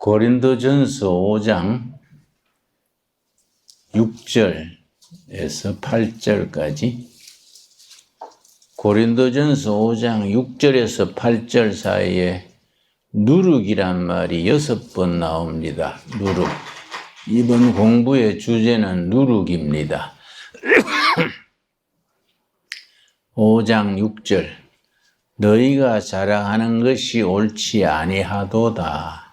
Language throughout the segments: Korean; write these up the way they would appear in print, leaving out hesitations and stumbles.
고린도전서 5장 6절에서 8절까지 고린도전서 5장 6절에서 8절 사이에 누룩이란 말이 6번 나옵니다. 누룩. 이번 공부의 주제는 누룩입니다. 5장 6절. 너희가 자랑하는 것이 옳지 아니하도다.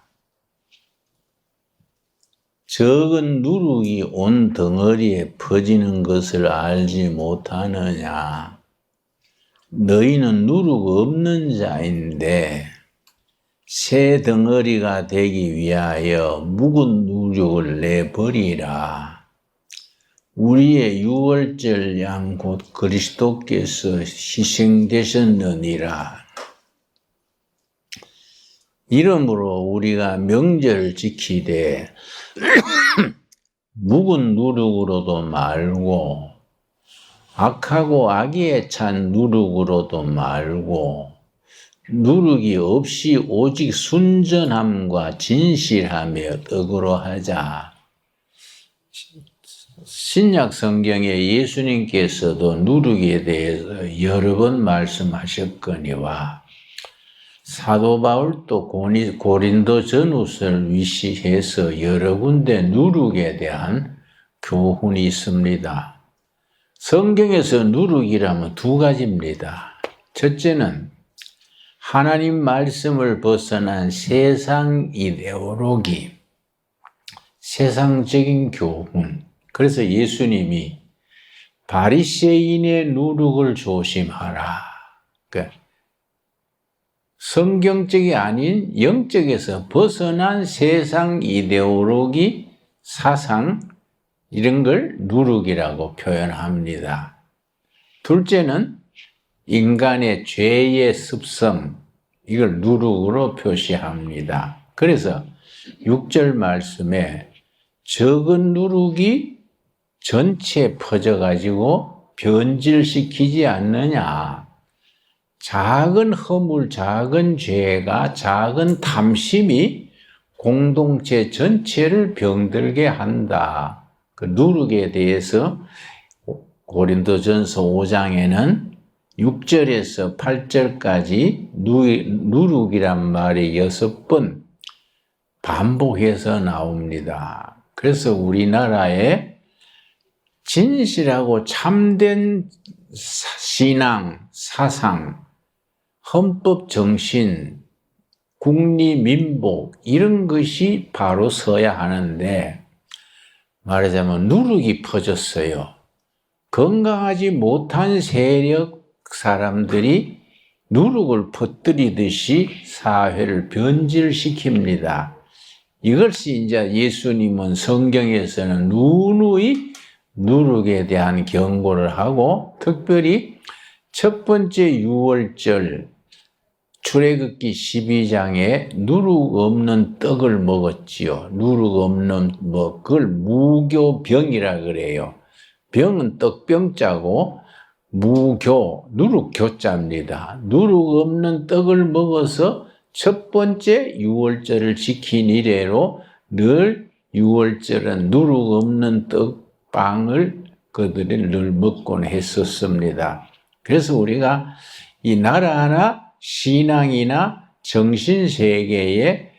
적은 누룩이 온 덩어리에 퍼지는 것을 알지 못하느냐. 너희는 누룩 없는 자인데 새 덩어리가 되기 위하여 묵은 누룩을 내버리라. 우리의 유월절 양 곧 그리스도께서 희생되셨느니라. 이러므로 우리가 명절을 지키되 묵은 누룩으로도 말고 악하고 악의에 찬 누룩으로도 말고 누룩이 없이 오직 순전함과 진실하며 덕으로 하자. 신약 성경에 예수님께서도 누룩에 대해서 여러 번 말씀하셨거니와 사도 바울도 고린도 전후서를 위시해서 여러 군데 누룩에 대한 교훈이 있습니다. 성경에서 누룩이라면 두 가지입니다. 첫째는 하나님 말씀을 벗어난 세상 이데올로기, 세상적인 교훈. 그래서 예수님이 바리새인의 누룩을 조심하라. 그러니까 성경적이 아닌 영적에서 벗어난 세상 이데올로기, 사상 이런 걸 누룩이라고 표현합니다. 둘째는 인간의 죄의 습성, 이걸 누룩으로 표시합니다. 그래서 6절 말씀에 적은 누룩이 전체에 퍼져가지고 변질시키지 않느냐. 작은 허물, 작은 죄가, 작은 탐심이 공동체 전체를 병들게 한다. 그 누룩에 대해서 고린도전서 5장에는 6절에서 8절까지 누룩이란 말이 6번 반복해서 나옵니다. 그래서 우리나라에 진실하고 참된 신앙, 사상, 헌법 정신, 국리 민복 이런 것이 바로 서야 하는데 말하자면 누룩이 퍼졌어요. 건강하지 못한 세력 사람들이 누룩을 퍼뜨리듯이 사회를 변질시킵니다. 이것이 이제 예수님은 성경에서는 누누이 누룩에 대한 경고를 하고 특별히 첫 번째 유월절 출애굽기 12장에 누룩 없는 떡을 먹었지요. 누룩 없는 그걸 무교병이라 그래요. 병은 떡병자고 무교, 누룩교자입니다. 누룩 없는 떡을 먹어서 첫 번째 유월절을 지킨 이래로 늘 유월절은 누룩 없는 떡빵을 그들이 늘 먹곤 했었습니다. 그래서 우리가 이 나라나 신앙이나 정신세계에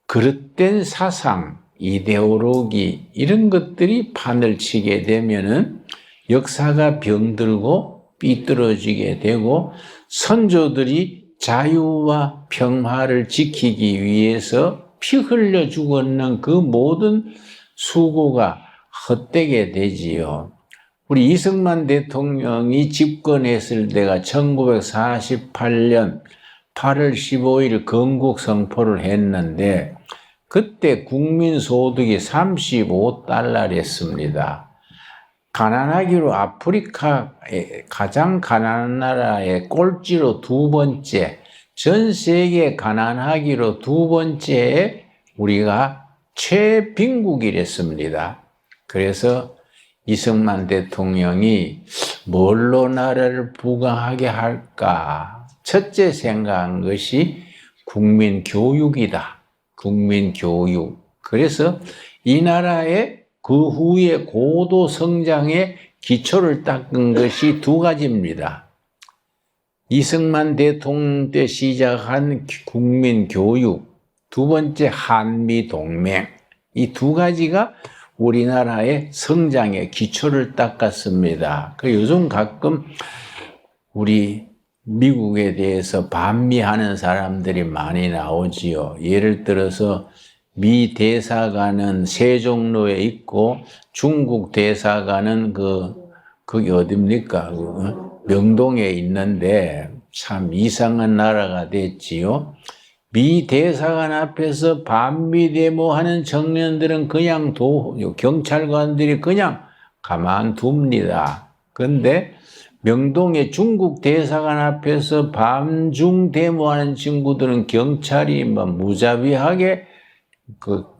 그릇된 사상, 이데올로기 이런 것들이 판을 치게 되면은 역사가 병들고 삐뚤어지게 되고 선조들이 자유와 평화를 지키기 위해서 피 흘려 죽었는 그 모든 수고가 헛되게 되지요. 우리 이승만 대통령이 집권했을 때가 1948년 8월 15일 건국 선포를 했는데 그때 국민 소득이 35달러랬습니다. 가난하기로 아프리카의 가장 가난한 나라의 꼴찌로 두 번째, 전 세계 가난하기로 두 번째에 우리가 최빈국이랬습니다. 그래서 이승만 대통령이 뭘로 나라를 부강하게 할까? 첫째 생각한 것이 국민 교육이다. 국민교육. 그래서 이 나라의 그 후에 고도 성장의 기초를 닦은 것이 두 가지입니다. 이승만 대통령 때 시작한 국민교육, 두 번째 한미동맹. 이 두 가지가 우리나라의 성장의 기초를 닦았습니다. 요즘 가끔 우리 미국에 대해서 반미하는 사람들이 많이 나오지요. 예를 들어서 미 대사관은 세종로에 있고 중국 대사관은 그게 어딥니까? 명동에 있는데 참 이상한 나라가 됐지요. 미 대사관 앞에서 반미 데모하는 청년들은 그냥 경찰관들이 그냥 가만둡니다. 그런데 명동의 중국 대사관 앞에서 반중 데모하는 친구들은 경찰이 무자비하게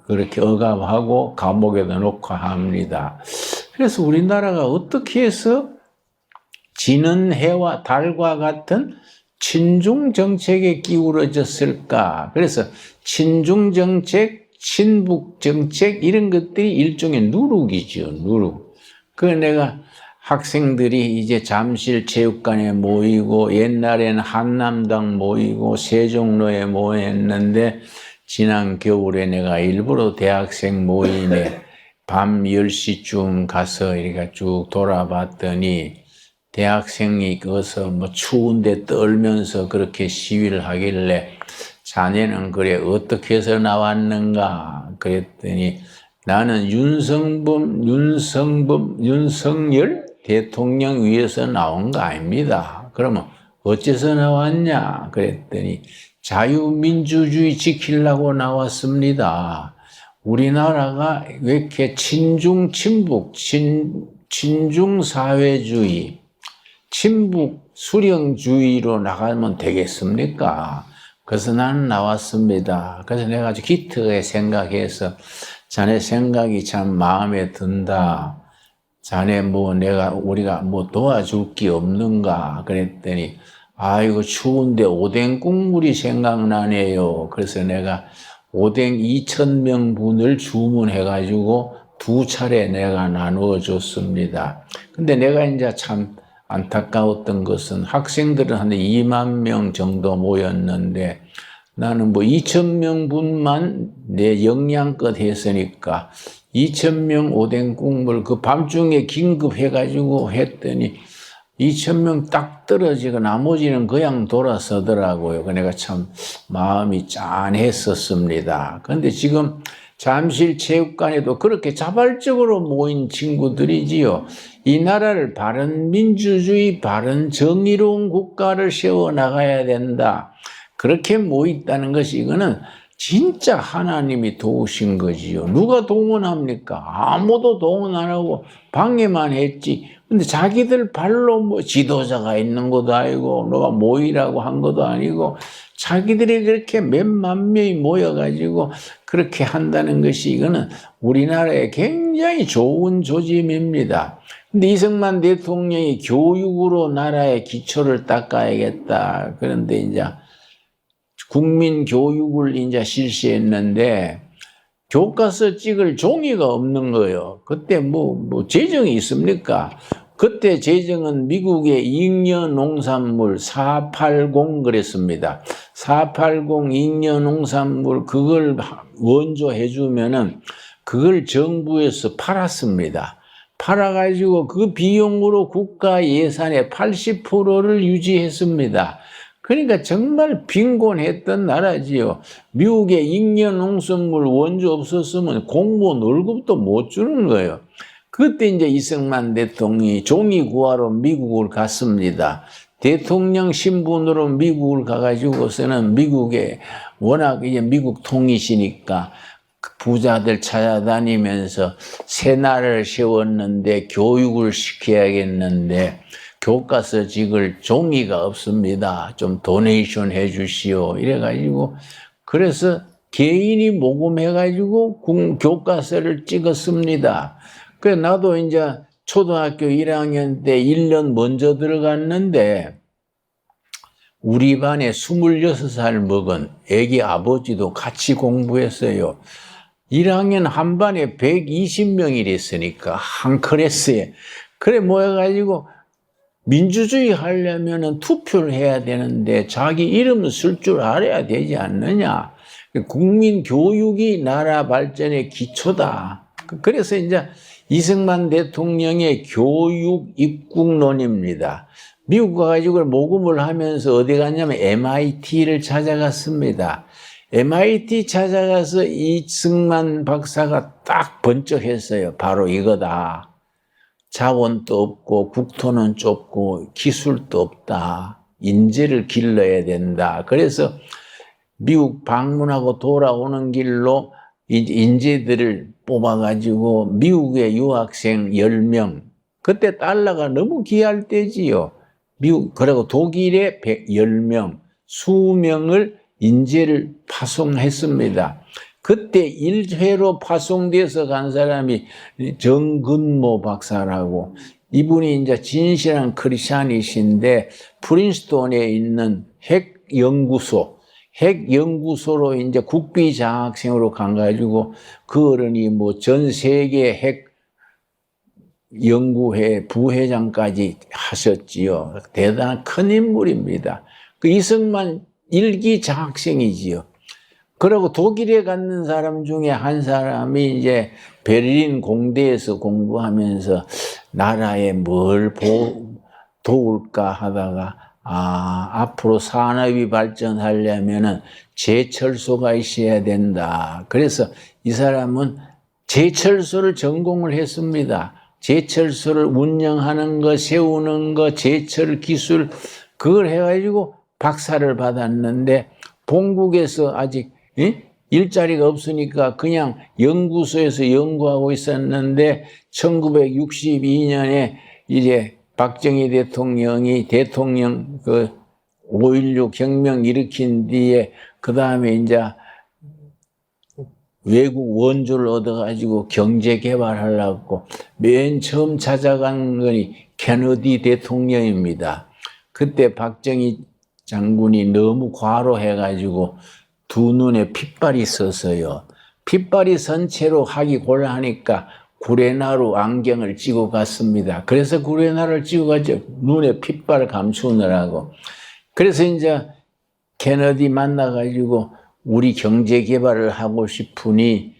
그렇게 억압하고 감옥에다 놓고 합니다. 그래서 우리나라가 어떻게 해서 지는 해와 달과 같은 친중 정책에 기울어졌을까? 그래서 친중 정책, 친북 정책 이런 것들이 일종의 누룩이죠, 누룩. 내가 학생들이 이제 잠실 체육관에 모이고 옛날에는 한남당 모이고 세종로에 모였는데 지난 겨울에 내가 일부러 대학생 모임에 밤 10시쯤 가서 이렇게 쭉 돌아봤더니 대학생이 거기서 추운데 떨면서 그렇게 시위를 하길래 자네는 그래 어떻게 해서 나왔는가 그랬더니 나는 윤석열 대통령 위해서 나온 거 아닙니다. 그러면 어째서 나왔냐 그랬더니 자유민주주의 지키려고 나왔습니다. 우리나라가 왜 이렇게 친중 친북 친중 사회주의 친북 수령주의로 나가면 되겠습니까? 그래서 나는 나왔습니다. 그래서 내가 아주 기특하게 생각해서 자네 생각이 참 마음에 든다. 자네 우리가 도와줄 게 없는가? 그랬더니 아이고 추운데 오뎅 국물이 생각나네요. 그래서 내가 오뎅 2,000명분을 주문해가지고 2차례 내가 나누어 줬습니다. 근데 내가 이제 참 안타까웠던 것은 학생들은 한 2만 명 정도 모였는데 나는 2,000명분만 내 역량껏 했으니까 2,000명 오뎅 국물 밤중에 긴급해가지고 했더니 2,000명 딱 떨어지고 나머지는 그냥 돌아서더라고요. 내가 참 마음이 짠했었습니다. 그런데 지금 잠실 체육관에도 그렇게 자발적으로 모인 친구들이지요. 이 나라를 바른 민주주의, 바른 정의로운 국가를 세워나가야 된다. 그렇게 모였다는 것이 이거는 진짜 하나님이 도우신 거지요. 누가 동원합니까? 아무도 동원 안 하고 방해만 했지. 근데 자기들 발로 지도자가 있는 것도 아니고 누가 모이라고 한 것도 아니고 자기들이 그렇게 몇만 명이 모여가지고 그렇게 한다는 것이 이거는 우리나라에 굉장히 좋은 조짐입니다. 근데 이승만 대통령이 교육으로 나라의 기초를 닦아야겠다. 그런데 이제 국민 교육을 이제 실시했는데 교과서 찍을 종이가 없는 거예요. 그때 재정이 있습니까? 그때 재정은 미국의 잉여농산물 480 그랬습니다. 480 잉여농산물 그걸 원조해 주면은 그걸 정부에서 팔았습니다. 팔아가지고 그 비용으로 국가 예산의 80%를 유지했습니다. 그러니까 정말 빈곤했던 나라지요. 미국의 잉여농산물 원조 없었으면 공무원 월급도 못 주는 거예요. 그때 이제 이승만 대통령이 종이 구하러 미국을 갔습니다. 대통령 신분으로 미국을 가가지고서는 미국에 워낙 이제 미국 통이시니까 부자들 찾아다니면서 새 나라를 세웠는데 교육을 시켜야겠는데 교과서 찍을 종이가 없습니다. 좀 도네이션 해 주시오. 이래가지고 그래서 개인이 모금해가지고 교과서를 찍었습니다. 그래서 나도 이제 초등학교 1학년 때 1년 먼저 들어갔는데 우리 반에 26살 먹은 애기 아버지도 같이 공부했어요. 1학년 한 반에 120명이랬으니까 한 클래스에. 그래 모여가지고 민주주의 하려면 투표를 해야 되는데 자기 이름을 쓸 줄 알아야 되지 않느냐. 국민 교육이 나라 발전의 기초다. 그래서 이제 이승만 대통령의 교육 입국론입니다. 미국 가가지고 모금을 하면서 어디 갔냐면 MIT를 찾아갔습니다. MIT 찾아가서 이승만 박사가 딱 번쩍했어요. 바로 이거다. 자원도 없고 국토는 좁고 기술도 없다. 인재를 길러야 된다. 그래서 미국 방문하고 돌아오는 길로 인재들을 뽑아가지고 미국의 유학생 10명. 그때 달러가 너무 귀할 때지요. 그리고 독일에 10명, 20명을 인재를 파송했습니다. 그때 1회로 파송돼서 간 사람이 정근모 박사라고, 이분이 이제 진실한 크리스찬이신데 프린스톤에 있는 핵연구소로 이제 국비장학생으로 가가지고 그 어른이 뭐 전 세계 핵 연구회 부회장까지 하셨지요. 대단한 큰 인물입니다. 그 이승만 일기 장학생이지요. 그리고 독일에 갔는 사람 중에 한 사람이 이제 베를린 공대에서 공부하면서 나라에 뭘 도울까 하다가 앞으로 산업이 발전하려면은 제철소가 있어야 된다. 그래서 이 사람은 제철소를 전공을 했습니다. 제철소를 운영하는 거, 세우는 거, 제철 기술, 그걸 해가지고 박사를 받았는데 본국에서 아직 일자리가 없으니까 그냥 연구소에서 연구하고 있었는데 1962년에 이제 박정희 대통령이 대통령 그 5.16 혁명 일으킨 뒤에 그 다음에 이제 외국 원조를 얻어가지고 경제 개발하려고 맨 처음 찾아간 것이 케너디 대통령입니다. 그때 박정희 장군이 너무 과로해가지고 두 눈에 핏발이 있었어요. 핏발이 선 채로 하기 곤란하니까 구레나루 안경을 찍고 갔습니다. 그래서 구레나루를 찍고 가죠. 눈에 핏발을 감추느라고. 그래서 이제 케너디 만나가지고 우리 경제 개발을 하고 싶으니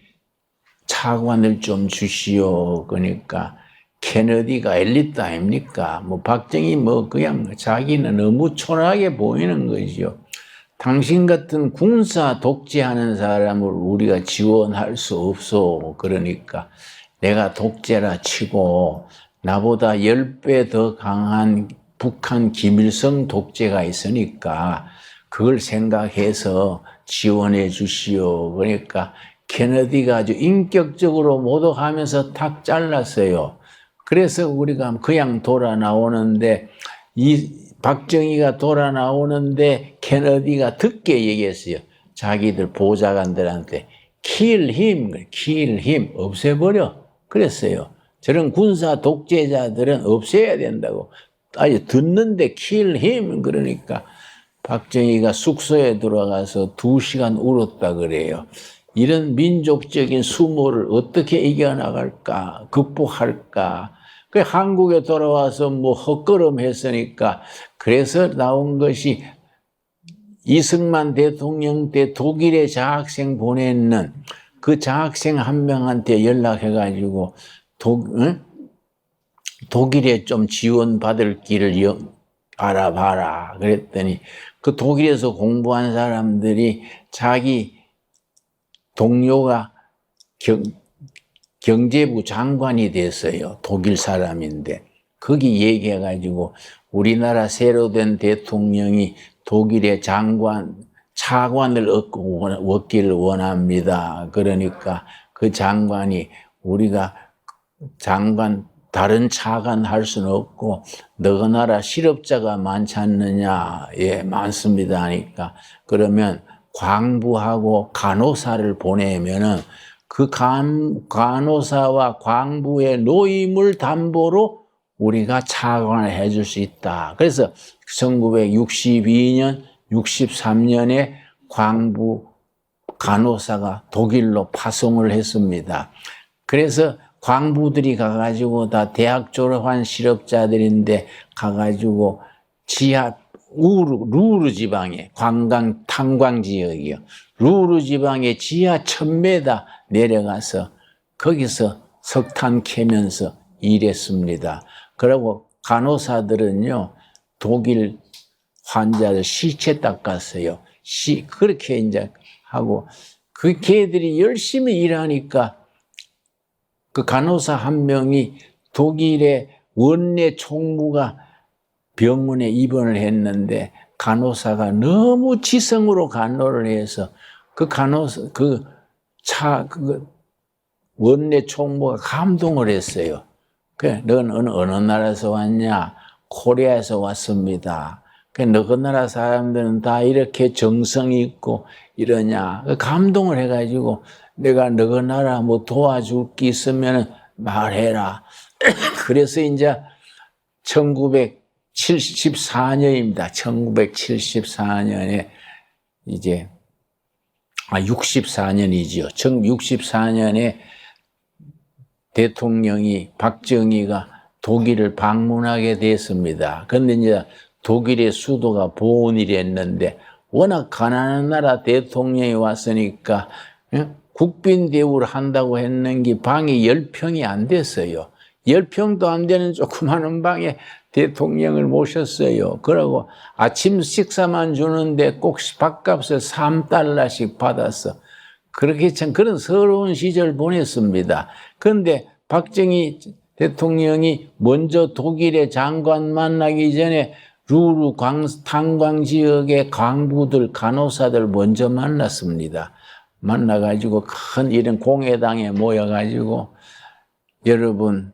차관을 좀 주시오. 그러니까 케너디가 엘리트 아닙니까? 뭐 박정희 뭐 그냥 자기는 너무 초라하게 보이는 거죠. 당신 같은 군사 독재하는 사람을 우리가 지원할 수 없어. 그러니까 내가 독재라 치고 나보다 10배 더 강한 북한 김일성 독재가 있으니까 그걸 생각해서 지원해 주시오. 그러니까 케너디가 아주 인격적으로 모독하면서 탁 잘랐어요. 그래서 우리가 그냥 돌아 나오는데 이 박정희가 돌아 나오는데 케너디가 듣게 얘기했어요. 자기들 보좌관들한테 kill him 없애버려 그랬어요. 저런 군사 독재자들은 없애야 된다고. 아주 듣는데 kill him 그러니까 박정희가 숙소에 들어가서 2시간 울었다 그래요. 이런 민족적인 수모를 어떻게 이겨나갈까, 극복할까. 그 한국에 돌아와서 뭐 헛걸음 했으니까 그래서 나온 것이 이승만 대통령 때 독일에 장학생 보냈는 그 장학생 한 명한테 연락해가지고 독일에 좀 지원받을 길을 알아봐라. 그랬더니 그 독일에서 공부한 사람들이 자기 동료가 경제부 장관이 됐어요. 독일 사람인데. 거기 얘기해가지고 우리나라 새로 된 대통령이 독일의 차관을 얻기를 원합니다. 그러니까 그 장관이 우리가 다른 차관 할 수는 없고 너희 나라 실업자가 많지 않느냐. 예, 많습니다 하니까 그러면 광부하고 간호사를 보내면은 그 간호사와 광부의 노임을 담보로 우리가 차관을 해줄 수 있다. 그래서 1962년, 63년에 광부 간호사가 독일로 파송을 했습니다. 그래서 광부들이 가가지고 다 대학 졸업한 실업자들인데 가가지고 지하 루르 지방에 탄광 지역이요. 루르 지방에 지하 1000m 내려가서 거기서 석탄 캐면서 일했습니다. 그리고 간호사들은요, 독일 환자들 시체 닦았어요. 그렇게 이제 하고, 그 걔들이 열심히 일하니까 그 간호사 한 명이 독일의 원내 총무가 병원에 입원을 했는데 간호사가 너무 지성으로 간호를 해서 그 원내 총무가 감동을 했어요. 그래, 너는 어느 나라에서 왔냐? 코리아에서 왔습니다. 그래, 너그 나라 사람들은 다 이렇게 정성이 있고 이러냐? 감동을 해가지고 내가 너그 나라 뭐 도와줄 게 있으면 말해라. 그래서 이제 1974년입니다. 1974년에 이제 64년이지요. 1964년에 대통령이 박정희가 독일을 방문하게 됐습니다. 그런데 이제 독일의 수도가 보온이랬는데 워낙 가난한 나라 대통령이 왔으니까 국빈 대우를 한다고 했는데 방이 10평이 안 됐어요. 10평도 안 되는 조그마한 방에 대통령을 모셨어요. 그러고 아침 식사만 주는데 꼭 밥값을 3달러씩 받았어. 그렇게 참 그런 서러운 시절 보냈습니다. 그런데 박정희 대통령이 먼저 독일의 장관 만나기 전에 루르 탄광 지역의 광부들, 간호사들 먼저 만났습니다. 만나가지고 큰 이런 공회당에 모여가지고 여러분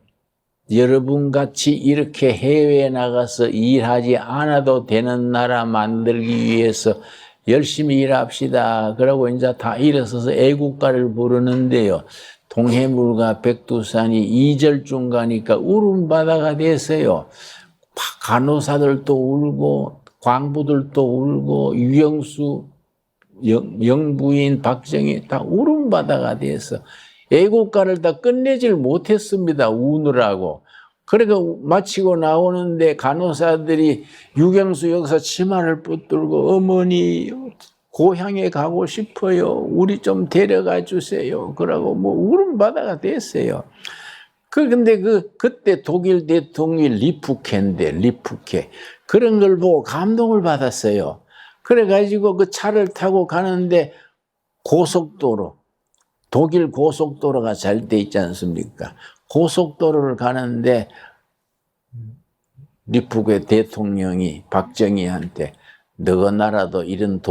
같이 이렇게 해외에 나가서 일하지 않아도 되는 나라 만들기 위해서 열심히 일합시다. 그러고 이제 다 일어서서 애국가를 부르는데요. 동해물과 백두산이 2절중 가니까 울음바다가 됐어요. 간호사들도 울고 광부들도 울고 유영수 영부인 박정희 다 울음바다가 돼서 애국가를 다 끝내질 못했습니다. 우느라고. 그러니까 마치고 나오는데 간호사들이 유경수 여기서 치마를 붙들고 어머니 고향에 가고 싶어요. 우리 좀 데려가 주세요. 그러고 뭐 울음바다가 됐어요. 근데 그때 독일 대통령이 리프케. 그런 걸 보고 감동을 받았어요. 그래가지고 그 차를 타고 가는데 독일 고속도로가 잘 돼 있지 않습니까? 고속도로를 가는데 리프케 대통령이 박정희한테 너가 나라도 이런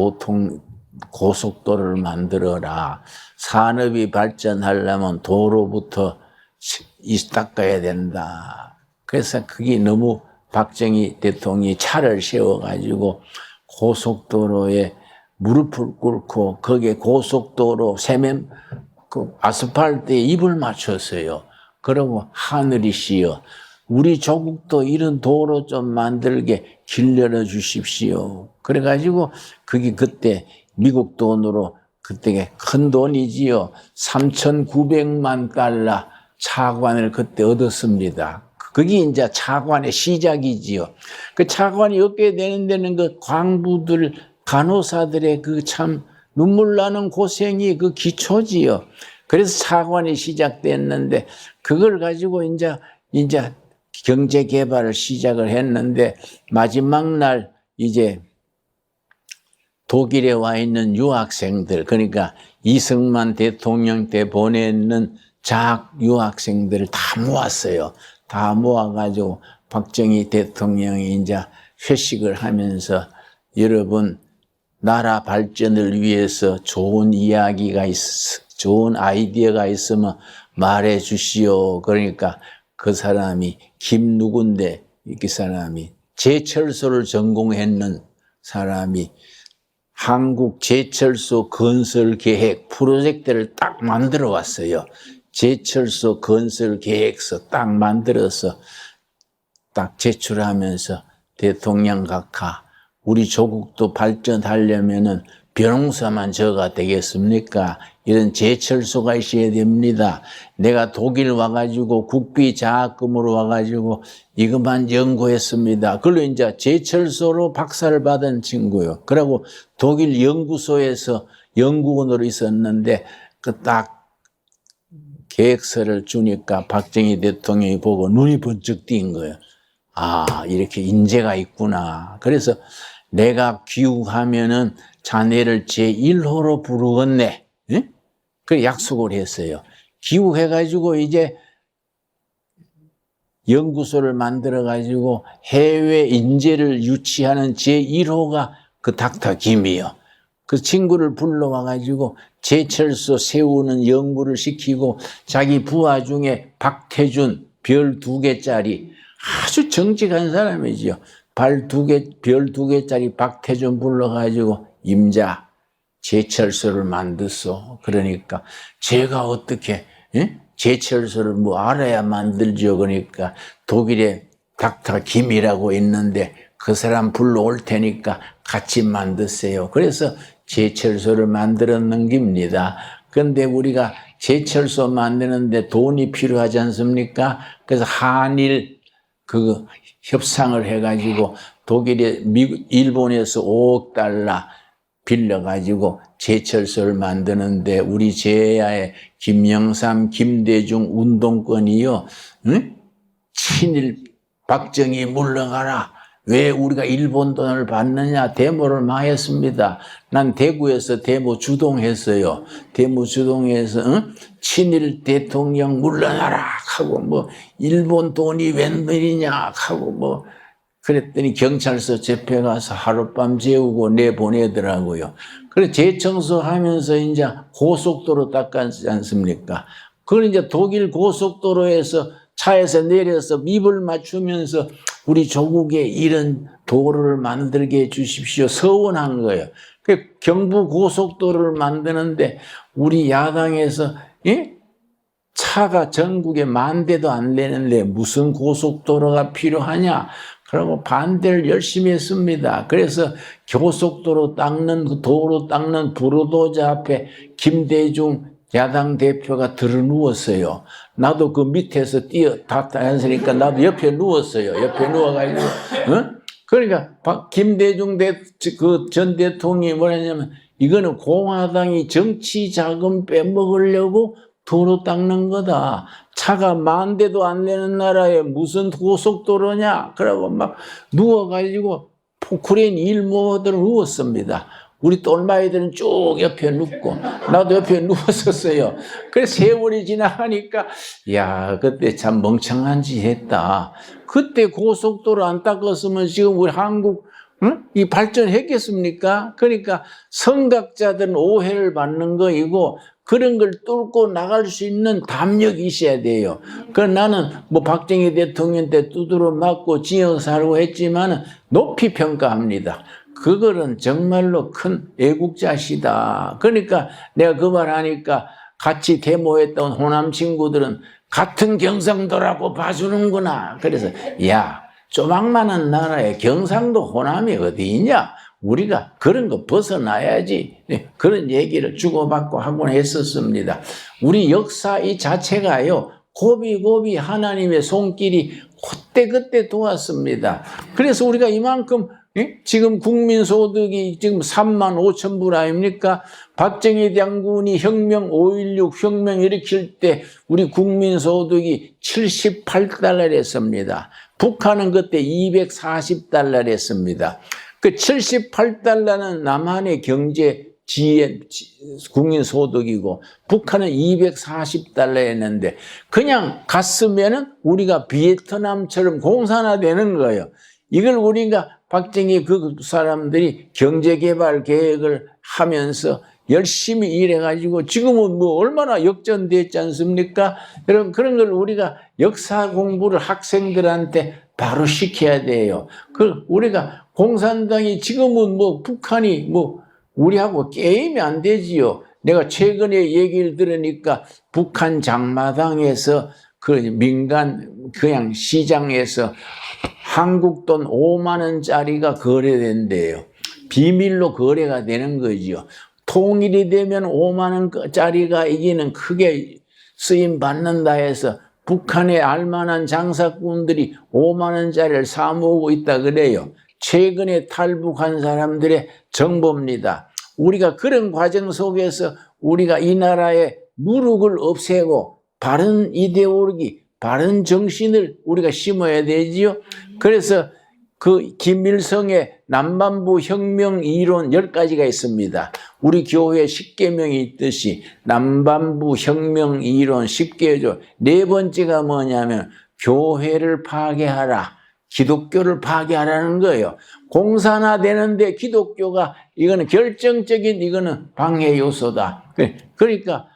고속도로를 만들어라. 산업이 발전하려면 도로부터 닦아야 된다. 그래서 그게 너무 박정희 대통령이 차를 세워가지고 고속도로에 무릎을 꿇고 거기에 고속도로 아스팔트에 입을 맞췄어요. 그러고 하늘이시여 우리 조국도 이런 도로 좀 만들게 길 열어주십시오. 그래가지고 그게 그때 미국 돈으로 그때 큰 돈이지요. 3,900만 달러 차관을 그때 얻었습니다. 그게 이제 차관의 시작이지요. 그 차관이 얻게 되는 데는 그 광부들, 간호사들의 그 참 눈물 나는 고생이 그 기초지요. 그래서 차관이 시작됐는데 그걸 가지고 이제 경제 개발을 시작을 했는데 마지막 날 이제 독일에 와 있는 유학생들, 그러니까 이승만 대통령 때 보내는 유학생들을 다 모았어요. 다 모아가지고 박정희 대통령이 이제 회식을 하면서 여러분 나라 발전을 위해서 좋은 아이디어가 있으면 말해 주시오. 그러니까 그 사람이 김누군데 이 사람이 제철소를 전공했는 사람이 한국 제철소 건설 계획 프로젝트를 딱 만들어 왔어요. 제철소 건설 계획서 딱 만들어서 딱 제출하면서 대통령 각하, 우리 조국도 발전하려면은 벼농사만 저가 되겠습니까? 이런 제철소가 있어야 됩니다. 내가 독일 와가지고 국비 장학금으로 와가지고 이것만 연구했습니다. 그걸로 이제 제철소로 박사를 받은 친구요. 그리고 독일 연구소에서 연구원으로 있었는데 그 딱 계획서를 주니까 박정희 대통령이 보고 눈이 번쩍 띈 거예요. 아, 이렇게 인재가 있구나. 그래서 내가 귀국하면은 자네를 제1호로 부르겠네. 예? 그 약속을 했어요. 귀국해가지고 이제 연구소를 만들어가지고 해외 인재를 유치하는 제1호가 그 닥터 김이요. 그 친구를 불러와가지고 제철소 세우는 연구를 시키고 자기 부하 중에 박태준 별 2개짜리 아주 정직한 사람이지요. 별 2개짜리 박태준 불러가지고 임자 제철소를 만들소. 그러니까 제가 어떻게 제철소를 뭐 알아야 만들죠. 그러니까 독일에 닥터 김이라고 있는데 그 사람 불러올 테니까 같이 만드세요. 그래서 제철소를 만들었는 겁니다. 그런데 우리가 제철소 만드는데 돈이 필요하지 않습니까? 그래서 한일 그 협상을 해가지고 독일에 일본에서 5억 달러 빌려가지고 제철소를 만드는데 우리 제야의 김영삼, 김대중 운동권이요, 응? 친일 박정희 물러가라. 왜 우리가 일본 돈을 받느냐 데모를 많이 했습니다. 난 대구에서 데모 주동했어요. 데모 주동해서 친일 대통령 물러나라 하고 뭐 일본 돈이 웬일이냐 하고 뭐 그랬더니 경찰서 집회 가서 하룻밤 재우고 내보내더라고요. 그래서 재청소하면서 이제 고속도로 닦았지 않습니까? 그걸 이제 독일 고속도로에서 차에서 내려서 입을 맞추면서 우리 조국에 이런 도로를 만들게 해 주십시오. 서원한 거예요. 경부 고속도로를 만드는데 우리 야당에서 차가 전국에 10,000대도 안 되는데 무슨 고속도로가 필요하냐? 그러고 반대를 열심히 했습니다. 그래서 고속도로 닦는 그 도로 닦는 부르도자 앞에 김대중 야당 대표가 들어 누웠어요. 나도 그 밑에서 다 앉으니까 나도 옆에 누웠어요. 옆에 누워가지고, 그러니까 김대중 전 대통령이 뭐랬냐면 이거는 공화당이 정치 자금 빼먹으려고 도로 닦는 거다. 차가 10,000대도 안 되는 나라에 무슨 고속도로냐? 그러고 막 누워가지고 포크레인 일모들은 누웠습니다. 우리 똘마이들은 쭉 옆에 눕고 나도 옆에 누웠었어요. 그래서 세월이 지나가니까 야 그때 참 멍청한 짓 했다. 그때 고속도로 안 닦았으면 지금 우리 한국 이 발전했겠습니까? 그러니까 선각자들은 오해를 받는 거이고 그런 걸 뚫고 나갈 수 있는 담력이 있어야 돼요. 나는 뭐 박정희 대통령 때 두드러 맞고 징역 살고 했지만은 높이 평가합니다. 그거는 정말로 큰 애국자시다. 그러니까 내가 그 말 하니까 같이 데모했던 호남 친구들은 같은 경상도라고 봐주는구나. 그래서 야 조망만한 나라에 경상도 호남이 어디 있냐? 우리가 그런 거 벗어나야지. 그런 얘기를 주고받고 하곤 했었습니다. 우리 역사 이 자체가요. 고비고비 하나님의 손길이 그때그때 도왔습니다. 그래서 우리가 이만큼 지금 국민소득이 지금 35,000불 아닙니까? 박정희 장군이 혁명 5.16 혁명 일으킬 때 우리 국민소득이 78달러랬습니다. 북한은 그때 240달러랬습니다. 그 78달러는 남한의 경제 지혜, 국민소득이고 북한은 240달러였는데 그냥 갔으면은 우리가 베트남처럼 공산화되는 거예요. 이걸 우리가 박정희 그 사람들이 경제개발 계획을 하면서 열심히 일해가지고 지금은 뭐 얼마나 역전됐지 않습니까? 여러분 그런 걸 우리가 역사 공부를 학생들한테 바로 시켜야 돼요. 우리가 공산당이 지금은 뭐 북한이 뭐 우리하고 게임이 안 되지요. 내가 최근에 얘기를 들으니까 북한 장마당에서 그 민간 그냥 시장에서 한국 돈 5만 원짜리가 거래된대요. 비밀로 거래가 되는 거지요. 통일이 되면 5만 원짜리가 이기는 크게 쓰임 받는다 해서 북한에 알만한 장사꾼들이 5만 원짜리를 사모으고 있다 그래요. 최근에 탈북한 사람들의 정보입니다. 우리가 그런 과정 속에서 우리가 이 나라의 누룩을 없애고 바른 이데올로기, 바른 정신을 우리가 심어야 되지요. 그래서 그 김일성의 남반부 혁명 이론 10가지가 있습니다. 우리 교회 10계명이 있듯이 남반부 혁명 이론 10개죠. 네 번째가 뭐냐면 교회를 파괴하라. 기독교를 파괴하라는 거예요. 공산화되는데 기독교가 이거는 결정적인 이거는 방해 요소다. 그러니까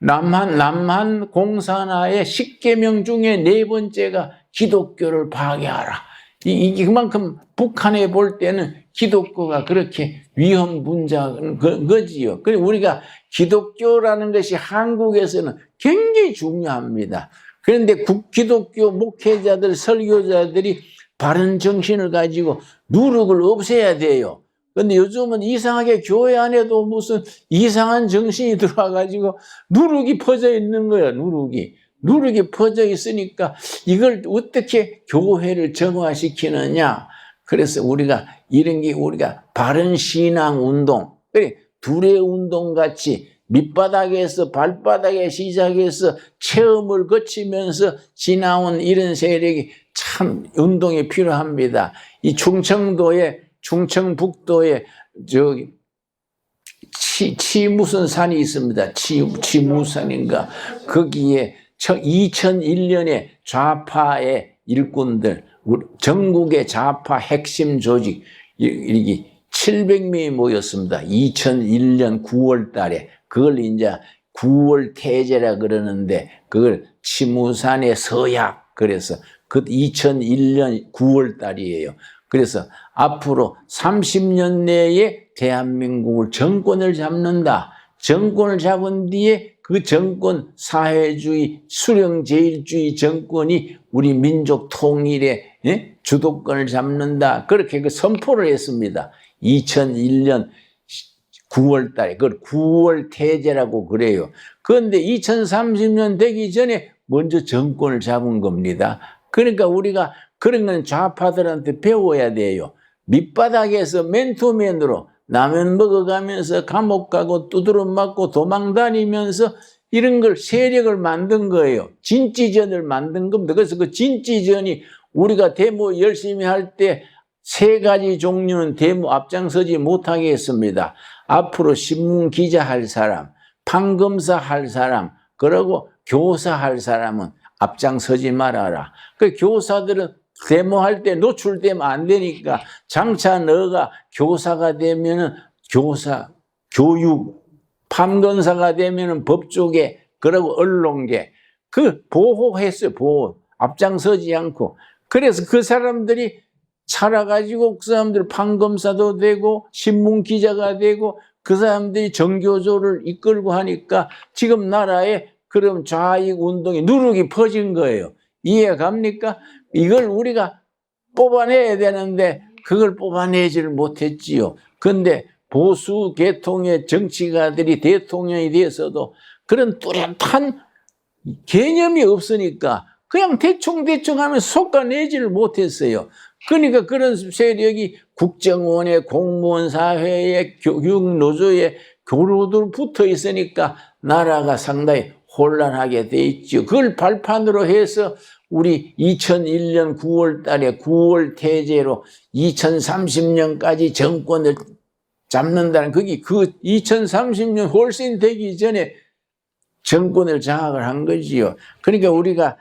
남한 공산화의 10계명 중에 네 번째가 기독교를 파괴하라. 그만큼 북한에 볼 때는 기독교가 그렇게 위험 분자인 거지요. 그리고 우리가 기독교라는 것이 한국에서는 굉장히 중요합니다. 그런데 기독교 목회자들, 설교자들이 바른 정신을 가지고 누룩을 없애야 돼요. 근데 요즘은 이상하게 교회 안에도 무슨 이상한 정신이 들어와가지고 누룩이 퍼져 있는 거예요, 누룩이 퍼져 있으니까 이걸 어떻게 교회를 정화시키느냐. 그래서 우리가 이런 게 우리가 바른 신앙 운동, 둘의 운동 같이 밑바닥에서 발바닥에 시작해서 체험을 거치면서 지나온 이런 세력이 참 운동이 필요합니다. 이 충청북도에 무슨 산이 있습니다. 무산인가. 거기에 2001년에 좌파의 일꾼들, 전국의 좌파 핵심 조직, 이게 700명이 모였습니다. 2001년 9월 달에. 그걸 이제 9월 태제라 그러는데, 그걸 치무산의 서약. 그래서 그 2001년 9월 달이에요. 그래서 앞으로 30년 내에 대한민국을 정권을 잡는다. 정권을 잡은 뒤에 그 정권 사회주의 수령제일주의 정권이 우리 민족 통일의 주도권을 잡는다. 그렇게 그 선포를 했습니다. 2001년 9월 달에. 그걸 9월 태제라고 그래요. 그런데 2030년 되기 전에 먼저 정권을 잡은 겁니다. 그러니까 우리가 그런 건 좌파들한테 배워야 돼요. 밑바닥에서 맨투맨으로 라면 먹어가면서 감옥 가고 두드러 맞고 도망 다니면서 이런 걸 세력을 만든 거예요. 진지전을 만든 겁니다. 그래서 그 진지전이 우리가 데모 열심히 할 때 3가지 종류는 데모 앞장서지 못하게 했습니다. 앞으로 신문 기자 할 사람, 판검사 할 사람, 그리고 교사 할 사람은 앞장서지 말아라. 그 교사들은 데모할 때 노출되면 안 되니까 장차 너가 교사가 되면은 교육, 판검사가 되면은 법조계, 그리고 언론계, 그 보호했어요. 앞장서지 않고. 그래서 그 사람들이 살아가지고 그 사람들 판검사도 되고 신문 기자가 되고 그 사람들이 정교조를 이끌고 하니까 지금 나라에 그럼 좌익 운동이 누룩이 퍼진 거예요. 이해 갑니까? 이걸 우리가 뽑아내야 되는데 그걸 뽑아내지를 못했지요. 그런데 보수 계통의 정치가들이 대통령이 돼서도 그런 뚜렷한 개념이 없으니까 그냥 대충 하면 솎아내지를 못했어요. 그러니까 그런 세력이 국정원에, 공무원 사회에, 교육노조에 교로들 붙어 있으니까 나라가 상당히 혼란하게 돼 있죠. 그걸 발판으로 해서 우리 2001년 9월 달에 9월 태제로 2030년까지 정권을 잡는다는 그게 그 2030년 훨씬 되기 전에 정권을 장악을 한 거지요. 그러니까 우리가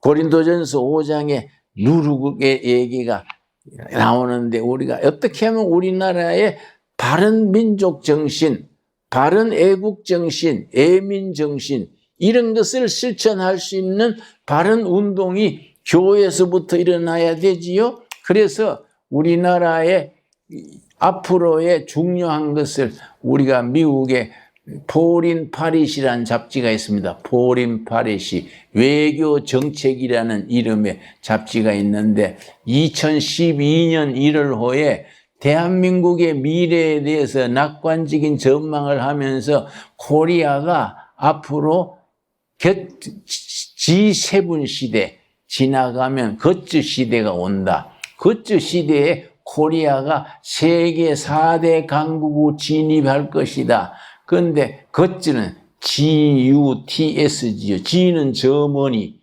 고린도전서 5장에 누룩의 얘기가 나오는데 우리가 어떻게 하면 우리나라의 바른 민족 정신, 바른 애국 정신, 애민 정신 이런 것을 실천할 수 있는 바른 운동이 교회에서부터 일어나야 되지요. 그래서 우리나라의 앞으로의 중요한 것을 우리가 미국의 포린 파릿이라는 잡지가 있습니다. 포린 파릿이 외교 정책이라는 이름의 잡지가 있는데 2012년 1월호에 대한민국의 미래에 대해서 낙관적인 전망을 하면서 코리아가 앞으로 G7 시대 지나가면 거츠 시대가 온다. 거츠 시대에 코리아가 세계 4대 강국으로 진입할 것이다. 그런데 거츠는 GUTS지요. G는 저머니,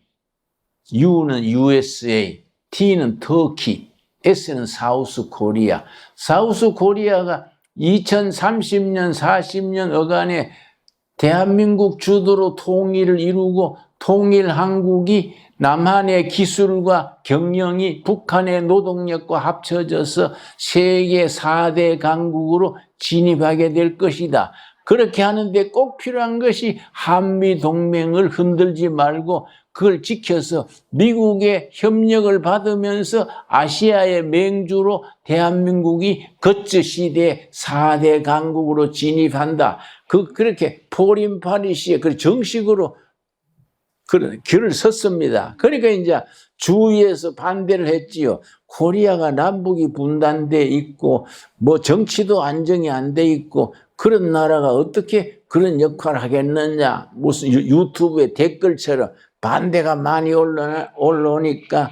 U는 USA, T는 터키, S는 사우스 코리아. 사우스 코리아가 2030년, 40년 어간에 대한민국 주도로 통일을 이루고 통일 한국이 남한의 기술과 경영이 북한의 노동력과 합쳐져서 세계 4대 강국으로 진입하게 될 것이다. 그렇게 하는데 꼭 필요한 것이 한미동맹을 흔들지 말고 그걸 지켜서 미국의 협력을 받으면서 아시아의 맹주로 대한민국이 거츠 시대 4대 강국으로 진입한다. 그렇게 포린 파리시에 정식으로 글을 썼습니다. 그러니까 이제 주위에서 반대를 했지요. 코리아가 남북이 분단돼 있고 뭐 정치도 안정이 안 돼 있고 그런 나라가 어떻게 그런 역할을 하겠느냐. 무슨 유튜브에 댓글처럼 반대가 많이 올라오니까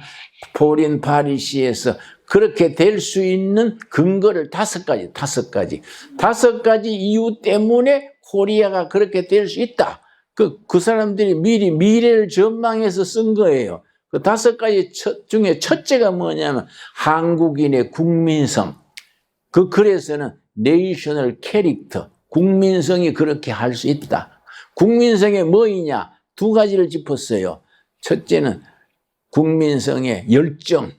포린 파리시에서 그렇게 될 수 있는 근거를 다섯 가지 이유 때문에 코리아가 그렇게 될 수 있다. 그 사람들이 미리 미래를 전망해서 쓴 거예요. 그 5가지 중에 첫째가 뭐냐면 한국인의 국민성. 그래서는 내셔널 캐릭터. 국민성이 그렇게 할 수 있다. 국민성이 뭐이냐? 2가지를 짚었어요. 첫째는 국민성의 열정.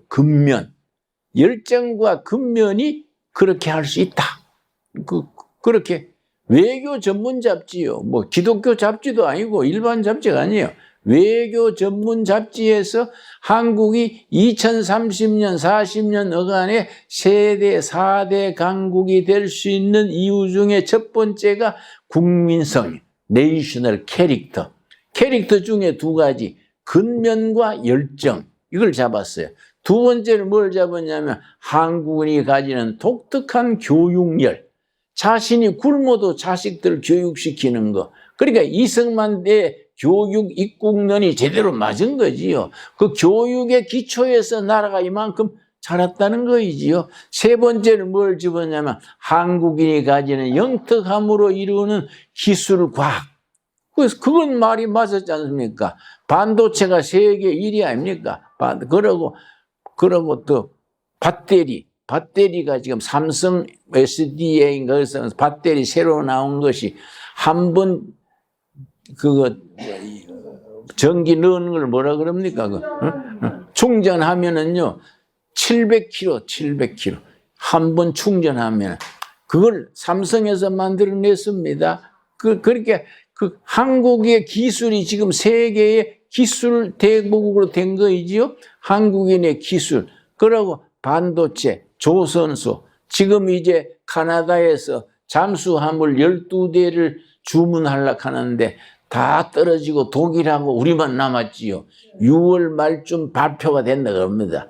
근면. 열정과 근면이 그렇게 할 수 있다. 그렇게 외교 전문 잡지요. 뭐 기독교 잡지도 아니고 일반 잡지가 아니에요. 외교 전문 잡지에서 한국이 2030년, 40년 어간에 세대 4대 강국이 될 수 있는 이유 중에 첫 번째가 국민성, 내셔널 캐릭터. 캐릭터 중에 2가지, 근면과 열정. 이걸 잡았어요. 2번째는 뭘 잡았냐면 한국인이 가지는 독특한 교육열. 자신이 굶어도 자식들 교육시키는 거. 그러니까 이승만의 교육 입국론이 제대로 맞은 거지요. 그 교육의 기초에서 나라가 이만큼 자랐다는 거이지요. 3번째는 뭘 집었냐면 한국인이 가지는 영특함으로 이루는 기술, 과학. 그래서 그건 말이 맞았지 않습니까? 반도체가 세계 1위 아닙니까? 그러고 또 배터리가 지금 삼성 SDA인가 그래서 배터리 새로 나온 것이 한 번 전기 넣는 걸 뭐라 그럽니까? 충전하면은요 700km 한 번 충전하면 그걸 삼성에서 만들어냈습니다. 그렇게 한국의 기술이 지금 세계의 기술 대국으로 된 거이지요. 한국인의 기술. 그러고 반도체, 조선소. 지금 이제 카나다에서 잠수함을 12대를 주문하려고 하는데 다 떨어지고 독일하고 우리만 남았지요. 6월 말쯤 발표가 된다고 합니다.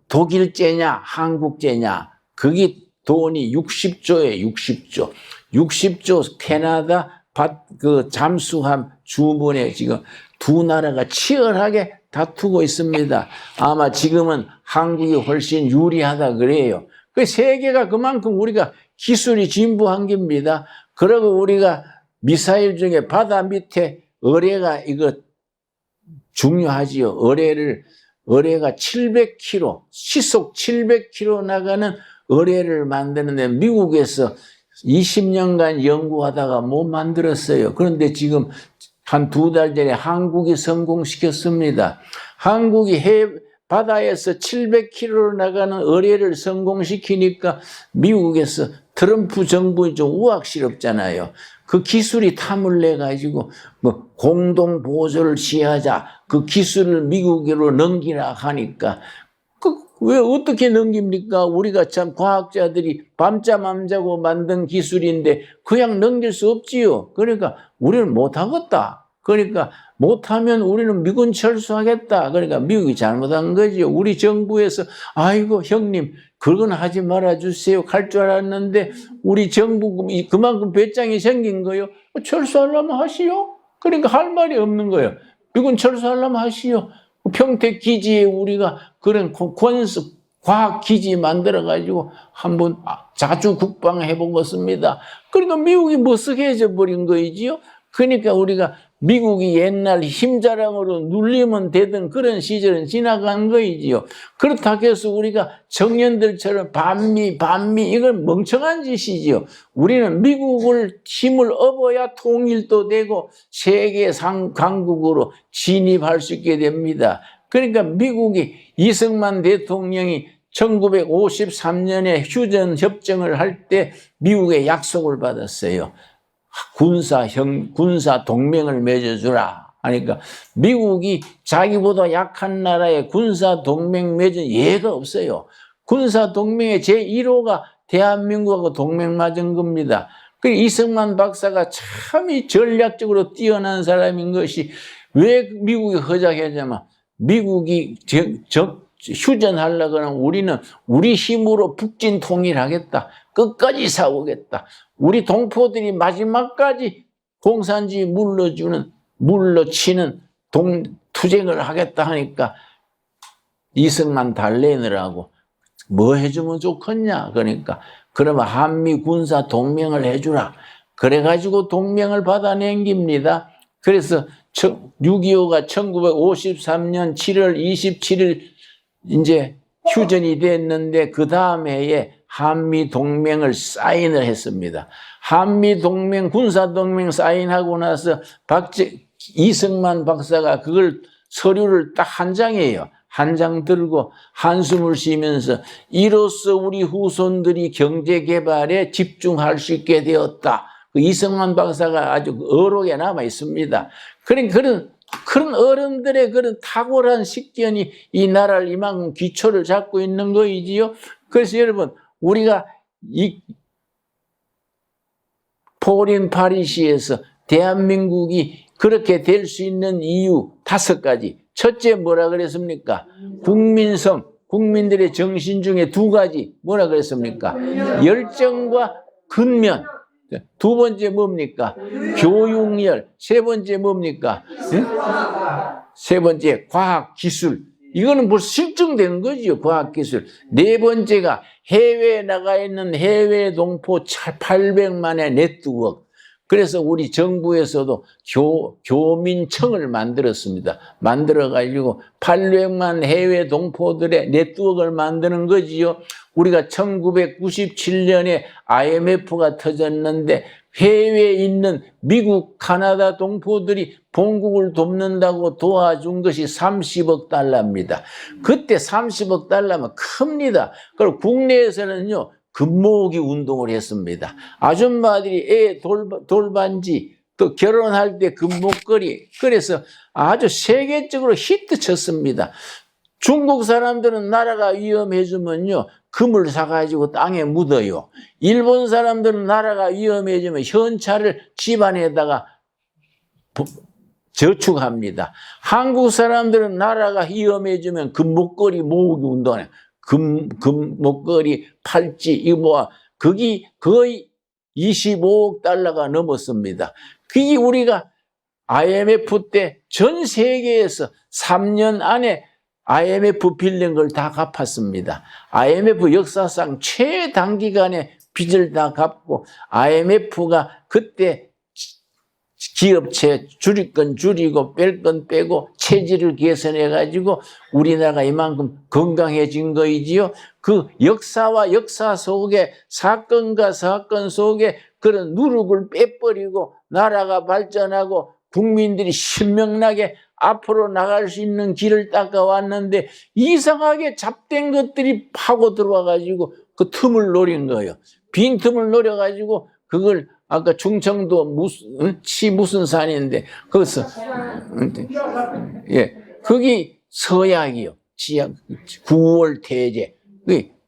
독일제냐 한국제냐. 그게 돈이 60조에 60조. 60조 캐나다 잠수함 주문에 지금 2 나라가 치열하게 다투고 있습니다. 아마 지금은 한국이 훨씬 유리하다 그래요. 그 세계가 그만큼 우리가 기술이 진보한 겁니다. 그리고 우리가 미사일 중에 바다 밑에 어뢰가 이거 중요하지요. 어뢰가 700km, 시속 700km 나가는 어뢰를 만드는데 미국에서 20년간 연구하다가 못 만들었어요. 그런데 지금 한 2달 전에 한국이 성공시켰습니다. 한국이 바다에서 700km로 나가는 어뢰를 성공시키니까 미국에서 트럼프 정부이 좀 우악스럽잖아요. 그 기술이 탐을 내가지고 뭐 공동 보조를 취하자 그 기술을 미국으로 넘기라 하니까 왜 어떻게 넘깁니까? 우리가 참 과학자들이 밤잠 안 자고 만든 기술인데 그냥 넘길 수 없지요. 그러니까 우리는 못하겠다. 그러니까 못하면 우리는 미군 철수하겠다. 그러니까 미국이 잘못한 거죠. 우리 정부에서 아이고 형님 그건 하지 말아주세요. 할 줄 알았는데 우리 정부 그만큼 배짱이 생긴 거요. 철수하려면 하시오. 그러니까 할 말이 없는 거예요. 미군 철수하려면 하시오. 평택 기지에 우리가 그런 과학 기지 만들어가지고 한번 자주 국방해 보겠습니다. 그러니까 미국이 머쓱해져 버린 거이지요. 그러니까 우리가 미국이 옛날 힘자랑으로 눌리면 되던 그런 시절은 지나간 거이지요. 그렇다고 해서 우리가 청년들처럼 반미 이건 멍청한 짓이지요. 우리는 미국을 힘을 얻어야 통일도 되고 세계 강국으로 진입할 수 있게 됩니다. 그러니까 미국이 이승만 대통령이 1953년에 휴전 협정을 할 때 미국의 약속을 받았어요. 군사 동맹을 맺어주라 하니까 미국이 자기보다 약한 나라에 군사 동맹 맺은 예가 없어요. 군사 동맹의 제1호가 대한민국하고 동맹 맺은 겁니다. 그 이승만 박사가 참 전략적으로 뛰어난 사람인 것이 왜 미국이 허작하냐면 미국이 휴전하려고 하면 우리는 우리 힘으로 북진 통일하겠다. 끝까지 싸우겠다. 우리 동포들이 마지막까지 공산주의 물러치는 투쟁을 하겠다 하니까 이승만 달래느라고 뭐 해주면 좋겠냐. 그러니까 그러면 한미 군사 동맹을 해주라. 그래가지고 동맹을 받아낸 겁니다. 그래서 6.25가 1953년 7월 27일 이제 휴전이 됐는데 그 다음 해에 한미동맹을 사인을 했습니다. 한미동맹, 군사동맹 사인하고 나서 이승만 박사가 그걸 서류를 딱 한 장이에요. 한 장 들고 한숨을 쉬면서 이로써 우리 후손들이 경제개발에 집중할 수 있게 되었다. 그 이승만 박사가 아주 어록에 남아 있습니다. 그런 어른들의 그런 탁월한 식견이 이 나라를 이만큼 기초를 잡고 있는 거이지요. 그래서 여러분, 우리가 이 포린 파리시에서 대한민국이 그렇게 될 수 있는 이유 5가지. 첫째 뭐라 그랬습니까? 국민성, 국민들의 정신 중에 2가지 뭐라 그랬습니까? 열정과 근면. 2번째 뭡니까? 교육열. 3번째 뭡니까? 응? 3번째 과학 기술. 이거는 벌써 실증된 거죠. 과학 기술. 4번째가 해외에 나가 있는 해외 동포 800만의 네트워크. 그래서 우리 정부에서도 교민청을 만들었습니다. 만들어가지고 800만 해외 동포들의 네트워크를 만드는 거지요. 우리가 1997년에 IMF가 터졌는데 해외에 있는 미국, 카나다 동포들이 본국을 돕는다고 도와준 것이 30억 달러입니다. 그때 30억 달러면 큽니다. 그리고 국내에서는요, 금모으기 운동을 했습니다. 아줌마들이 애 돌반지, 또 결혼할 때 금목걸이, 그래서 아주 세계적으로 히트 쳤습니다. 중국 사람들은 나라가 위험해지면요, 금을 사가지고 땅에 묻어요. 일본 사람들은 나라가 위험해지면 현찰을 집안에다가 저축합니다. 한국 사람들은 나라가 위험해지면 금목걸이 모으기 운동해요. 금목걸이, 팔찌, 이거 뭐, 그게 거의 25억 달러가 넘었습니다. 그게 우리가 IMF 때 전 세계에서 3년 안에 IMF 빌린 걸 다 갚았습니다. IMF 역사상 최단기간에 빚을 다 갚고 IMF가 그때 기업체 줄일 건 줄이고 뺄 건 빼고 체질을 개선해가지고 우리나라가 이만큼 건강해진 거이지요. 그 역사와 역사 속에 사건과 사건 속에 그런 누룩을 빼버리고 나라가 발전하고 국민들이 신명나게 앞으로 나갈 수 있는 길을 닦아왔는데 이상하게 잡된 것들이 파고 들어와가지고 그 틈을 노린 거예요. 빈 틈을 노려가지고 그걸 아까 충청도 무슨 산인데 거기서 예, 거기 서약이요. 지역 9월 태제.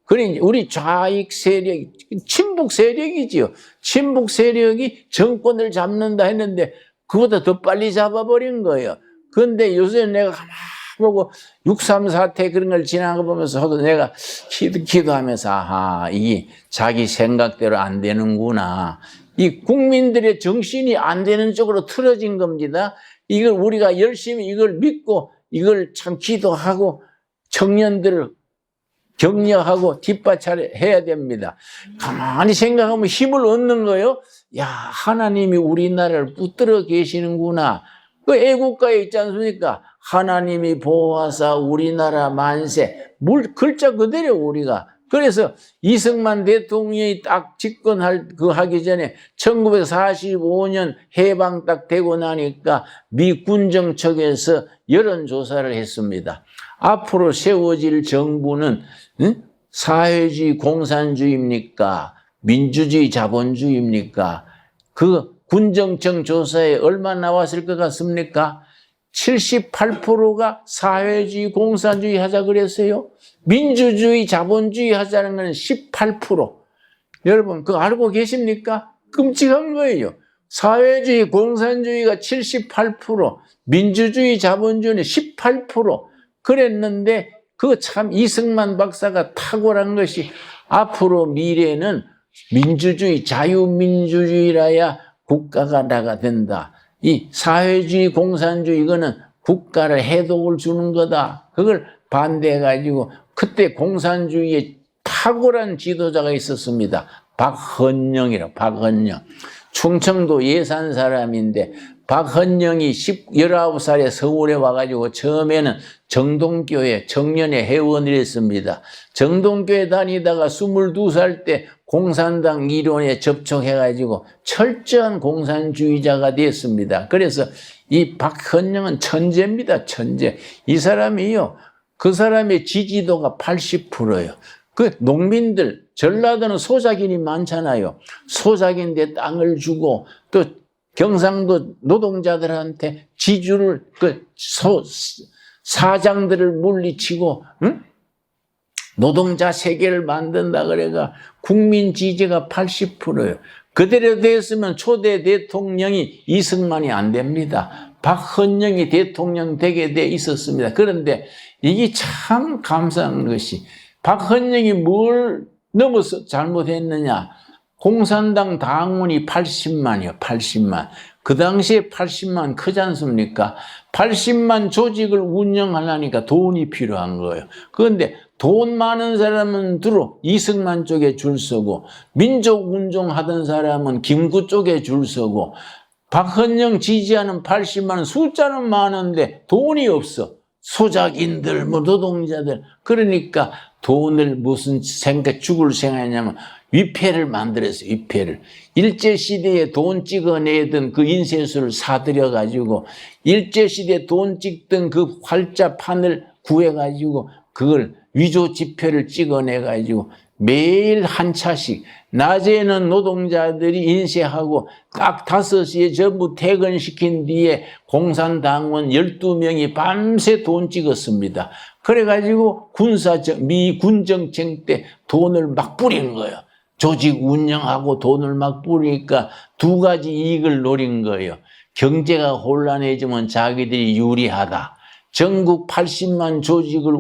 그러니 우리 좌익 세력, 친북 세력이지요. 친북 세력이 정권을 잡는다 했는데 그보다 더 빨리 잡아버린 거예요. 그런데 요새 내가 가만 보고 6.3 사태 그런 걸 지나가 보면서 저도 내가 기도하면서 아하, 이게 자기 생각대로 안 되는구나. 이 국민들의 정신이 안 되는 쪽으로 틀어진 겁니다. 이걸 우리가 열심히 이걸 믿고 이걸 참 기도하고 청년들을 격려하고 뒷받침해야 됩니다. 가만히 생각하면 힘을 얻는 거예요. 야, 하나님이 우리나라를 붙들어 계시는구나. 그 애국가에 있지 않습니까? 하나님이 보호하사 우리나라 만세. 글자 그대로 우리가. 그래서 이승만 대통령이 딱 하기 전에 1945년 해방 딱 되고 나니까 미 군정청에서 여론조사를 했습니다. 앞으로 세워질 정부는 사회주의 공산주의입니까? 민주주의 자본주의입니까? 그 군정청 조사에 얼마 나왔을 것 같습니까? 78%가 사회주의 공산주의 하자 그랬어요. 민주주의 자본주의 하자는 건 18%. 여러분 그거 알고 계십니까? 끔찍한 거예요. 사회주의 공산주의가 78%, 민주주의 자본주의는 18%. 그랬는데 그 참 이승만 박사가 탁월한 것이 앞으로 미래는 민주주의, 자유민주주의라야 국가가 나가 된다. 이 사회주의, 공산주의 이거는 국가를 해독을 주는 거다. 그걸 반대해가지고 그때 공산주의에 탁월한 지도자가 있었습니다. 박헌영이라고, 박헌영. 충청도 예산 사람인데 박헌영이 19살에 서울에 와가지고 처음에는 정동교회 청년의 회원을 했습니다. 정동교회 다니다가 22살 때 공산당 이론에 접촉해가지고 철저한 공산주의자가 됐습니다. 그래서 이 박헌영은 천재입니다. 천재. 이 사람이요. 그 사람의 지지도가 80%예요. 그 농민들, 전라도는 소작인이 많잖아요. 소작인데 땅을 주고 또 경상도 노동자들한테 지주를 사장들을 물리치고 노동자 세계를 만든다 그래가 국민 지지가 80%예요. 그대로 됐으면 초대 대통령이 이승만이 안 됩니다. 박헌영이 대통령 되게 돼 있었습니다. 그런데 이게 참 감사한 것이 박헌영이 뭘 넘어서 잘못했느냐. 공산당 당원이 80만이요. 80만. 그 당시에 80만 크지 않습니까? 80만 조직을 운영하려니까 돈이 필요한 거예요. 그런데 돈 많은 사람은 주로 이승만 쪽에 줄 서고 민족 운동하던 사람은 김구 쪽에 줄 서고 박헌영 지지하는 80만은 숫자는 많은데 돈이 없어. 소작인들, 노동자들. 그러니까 돈을 무슨 죽을 생각하냐면 위패를 만들었어요. 위패를. 일제시대에 돈 찍어내던 그 인쇄소를 사들여가지고 일제시대에 돈 찍던 그 활자판을 구해가지고 그걸 위조 지폐를 찍어내가지고 매일 한 차씩 낮에는 노동자들이 인쇄하고 딱 5시에 전부 퇴근시킨 뒤에 공산당원 12명이 밤새 돈 찍었습니다. 그래가지고 미 군정청 때 돈을 막 뿌리는 거예요. 조직 운영하고 돈을 막 뿌리니까 두 가지 이익을 노린 거예요. 경제가 혼란해지면 자기들이 유리하다. 전국 80만 조직을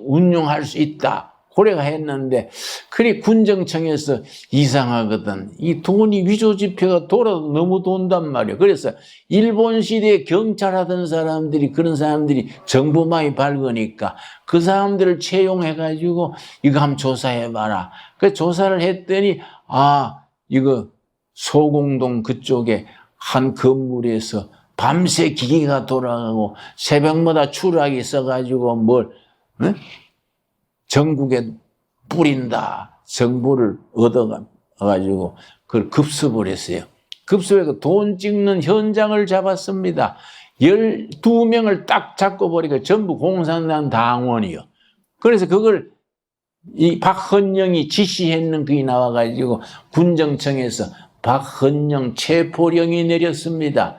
운영할 수 있다. 고래가 했는데, 그래 군정청에서 이상하거든. 이 돈이 위조 지폐가 돌아도 너무 돈단 말이에요. 그래서 일본 시대에 경찰하던 사람들이, 그런 사람들이 정보 많이 밝으니까 그 사람들을 채용해가지고 이거 한번 조사해봐라. 그 조사를 했더니, 이거 소공동 그쪽에 한 건물에서 밤새 기계가 돌아가고 새벽마다 추락이 있어가지고 전국에 뿌린다. 정보를 얻어가지고 그걸 급습을 했어요. 급습해서 돈 찍는 현장을 잡았습니다. 12명을 딱 잡고 보니까 전부 공산당 당원이요. 그래서 그걸 이 박헌영이 지시했는 그게 나와가지고 군정청에서 박헌영 체포령이 내렸습니다.